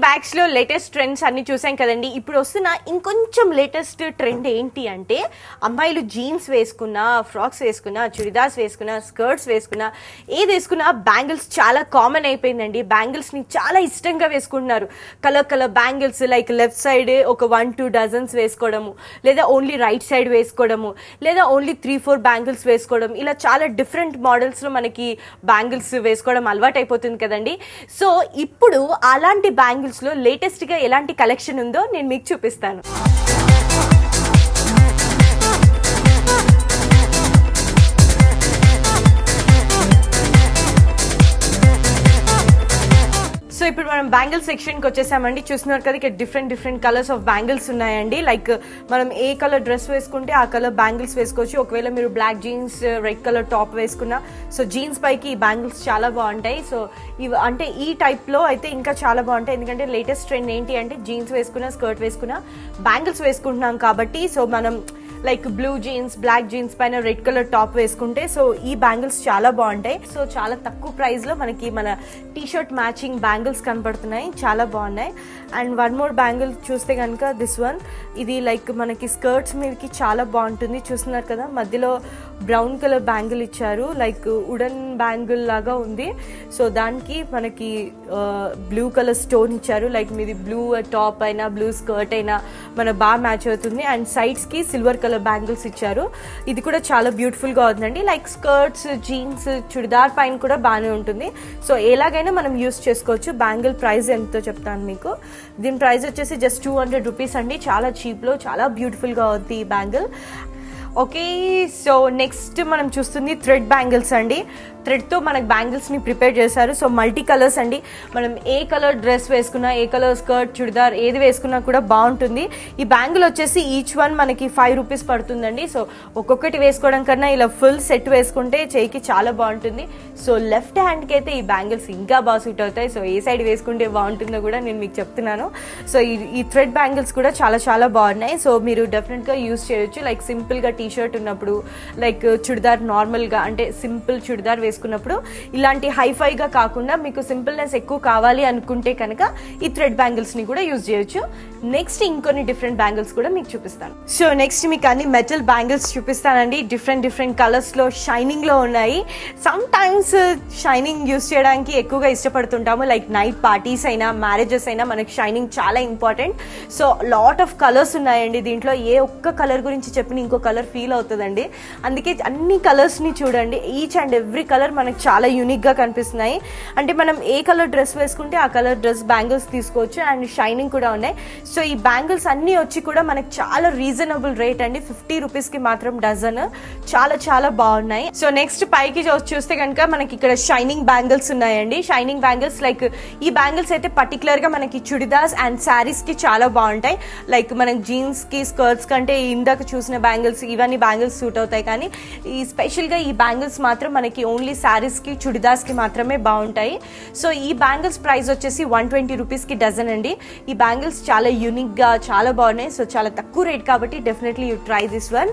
Bags లో latest trends అన్ని చూసాం కదండి. ఇప్పుడు వస్తున్న ఇంకొంచెం లేటెస్ట్ ట్రెండ్ ఏంటి అంటే అమ్మాయిలు జీన్స్ వేసుకున్నా, ఫ్రాక్స్ వేసుకున్నా, చుడిదార్స్ వేసుకున్నా, స్కర్ట్స్ వేసుకున్నా, ఏది వేసుకున్నా బ్యాంగిల్స్ చాలా కామన్ అయిపోయిందండి. బ్యాంగిల్స్ ని చాలా ఇష్టంగా వేసుకుంటున్నారు. Colour colour bangles like left side ఒక 1-2 డజన్స్ వేసుకోవడము, లేదా ఓన్లీ రైట్ సైడ్ వేసుకోవడము, లేదా ఓన్లీ 3-4 బ్యాంగిల్స్ వేసుకోవడం, ఇలా చాలా డిఫరెంట్ మోడల్స్ లో మనకి బ్యాంగిల్స్ వేసుకోవడం అలవాటు అయిపోతుంది కదండి. సో ఇప్పుడు అలాంటి బ్యాంగిల్స్ లో లేటెస్ట్ గా ఎలాంటి కలెక్షన్ ఉందో నేను మీకు చూపిస్తాను. సో ఇప్పుడు మనం బ్యాంగిల్ సెక్షన్ కి వచ్చేసామండి. చూస్తున్నారు కదా, ఇక్కడ డిఫరెంట్ కలర్స్ ఆఫ్ బ్యాంగిల్స్ ఉన్నాయండి. లైక్ మనం ఏ కలర్ డ్రెస్ వేసుకుంటే ఆ కలర్ బ్యాంగిల్స్ వేసుకోవచ్చు. ఒకవేళ మీరు black jeans, red colour top వేసుకున్నా, సో జీన్స్ పైకి ఈ బ్యాంగిల్స్ చాలా బాగుంటాయి. సో ఇవి అంటే ఈ టైప్ లో అయితే ఇంకా చాలా బాగుంటాయి. ఎందుకంటే లేటెస్ట్ ట్రెండ్ ఏంటి అంటే జీన్స్ వేసుకున్నా, స్కర్ట్ వేసుకున్నా బ్యాంగిల్స్ వేసుకుంటున్నాం కాబట్టి, సో మనం like blue jeans, black jeans పైన రెడ్ కలర్ టాప్ వేసుకుంటే సో ఈ బ్యాంగిల్స్ చాలా బాగుంటాయి. సో చాలా తక్కువ ప్రైస్ లో మనకి మన టీ షర్ట్ మ్యాచింగ్ బ్యాంగిల్స్ కనపడుతున్నాయి, చాలా బాగున్నాయి. అండ్ వన్ మోర్ బ్యాంగిల్ చూస్తే కనుక దిస్ వన్, ఇది లైక్ మనకి స్కర్ట్స్ మీదకి చాలా బాగుంటుంది. చూస్తున్నారు కదా, మధ్యలో బ్రౌన్ కలర్ బ్యాంగిల్ ఇచ్చారు, లైక్ వుడెన్ బ్యాంగిల్ లాగా ఉంది. సో దానికి మనకి బ్లూ కలర్ స్టోన్ ఇచ్చారు. లైక్ మీది బ్లూ టాప్ అయినా, బ్లూ స్కర్ట్ అయినా మన బాగా మ్యాచ్ అవుతుంది. అండ్ సైడ్స్ కి సిల్వర్ కలర్ బ్యాంగిల్స్ ఇచ్చారు. ఇది కూడా చాలా బ్యూటిఫుల్ గా ఉందండి. లైక్ స్కర్ట్స్, జీన్స్, చుడిదార్ పైన కూడా బాగానే ఉంటుంది. సో ఎలాగైనా మనం యూస్ చేసుకోవచ్చు. బ్యాంగిల్ ప్రైస్ ఎంతో చెప్తాను మీకు. దీని ప్రైస్ వచ్చేసి జస్ట్ 200 రూపీస్ అండి. చాలా చీప్ లో చాలా బ్యూటిఫుల్ గా ఉంది ఈ బ్యాంగిల్. ఓకే, సో నెక్స్ట్ మనం చూస్తుంది థ్రెడ్ బ్యాంగిల్స్ అండి. థ్రెడ్తో మనకు బ్యాంగిల్స్ని ప్రిపేర్ చేశారు. సో మల్టీ కలర్స్ అండి. మనం ఏ కలర్ డ్రెస్ వేసుకున్నా, ఏ కలర్ స్కర్ట్, చుడిదార్ ఏది వేసుకున్నా కూడా బాగుంటుంది. ఈ బ్యాంగిల్ వచ్చేసి ఈచ్ వన్ మనకి 5 రూపీస్ పడుతుందండి. సో ఒక్కొక్కటి వేసుకోవడం కన్నా ఇలా ఫుల్ సెట్ వేసుకుంటే చేయికి చాలా బాగుంటుంది. సో లెఫ్ట్ హ్యాండ్కి అయితే ఈ బ్యాంగిల్స్ ఇంకా బాగా సూట్ అవుతాయి. సో ఏ సైడ్ వేసుకుంటే బాగుంటుందో కూడా నేను మీకు చెప్తున్నాను. సో ఈ థ్రెడ్ బ్యాంగిల్స్ కూడా చాలా బాగున్నాయి. సో మీరు డెఫినెట్గా యూస్ చేయొచ్చు. లైక్ సింపుల్గా టీ షర్ట్ ఉన్నప్పుడు, లైక్ చుడిదార్ నార్మల్గా అంటే సింపుల్ చుడిదార్ వేసుకున్నప్పుడు ఇలాంటి హైఫైగా కాకుండా మీకు సింపుల్నెస్ ఎక్కువ కావాలి అనుకుంటే కనుక ఈ థ్రెడ్ బ్యాంగిల్స్ ని కూడా యూజ్ చేయొచ్చు. నెక్స్ట్ ఇంకొన్ని డిఫరెంట్ బ్యాంగిల్స్ కూడా మీకు చూపిస్తాను. సో నెక్స్ట్ మీకు అన్ని మెటల్ బ్యాంగిల్స్ చూపిస్తానండి. డిఫరెంట్ కలర్స్ లో షైనింగ్ లో ఉన్నాయి. సమ్ టైమ్స్ షైనింగ్ యూజ్ చేయడానికి ఎక్కువగా ఇష్టపడుతుంటాము. లైక్ నైట్ పార్టీస్ అయినా, మ్యారేజెస్ అయినా మనకి షైనింగ్ చాలా important. So lot of colours ఉన్నాయండి దీంట్లో. ఏ ఒక్క కలర్ గురించి చెప్పిన ఇంకో కలర్ ఫీల్ అవుతుందండి. అందుకే అన్ని కలర్స్ ని చూడండి. ఈచ్ అండ్ ఎవ్రీ కలర్ మనకు చాలా యూనిక్ గా కనిపిస్తున్నాయి. అంటే మనం ఏ కలర్ డ్రెస్ వేసుకుంటే ఆ కలర్ డ్రెస్ బ్యాంగిల్స్ తీసుకోవచ్చు. అండ్ షైనింగ్ కూడా ఉన్నాయి. సో ఈ బ్యాంగిల్స్ అన్ని వచ్చి కూడా మనకి చాలా రీజనబుల్ రేట్ అండి. 50 రూపీస్ కి మాత్రం డజన్. చాలా బాగున్నాయి. సో నెక్స్ట్ పైకి చూస్తే కనుక మనకి ఇక్కడ షైనింగ్ బ్యాంగిల్స్ ఉన్నాయండి. షైనింగ్ బ్యాంగిల్స్ లైక్ ఈ బ్యాంగిల్స్ అయితే పర్టికులర్ గా మనకి చుడిదార్స్ అండ్ శారీస్ కి చాలా బాగుంటాయి. లైక్ మనకి జీన్స్ కి, స్కర్ట్స్ కంటే ఇందాక చూసిన బ్యాంగిల్స్ ఇవన్నీ బ్యాంగిల్స్ సూట్ అవుతాయి. కానీ ఈ స్పెషల్ గా ఈ బ్యాంగిల్స్ మాత్రం మనకి ఓన్లీ శారీస్ కి, చుడిదార్స్ కి మాత్రమే బాగుంటాయి. సో ఈ బ్యాంగిల్స్ ప్రైస్ వచ్చేసి 120 రూపీస్ కి డజన్ అండి. ఈ బ్యాంగిల్స్ చాలా యూనిక్ గా చాలా బాగున్నాయి. సో చాలా తక్కువ రేట్ కాబట్టి definitely you try this one.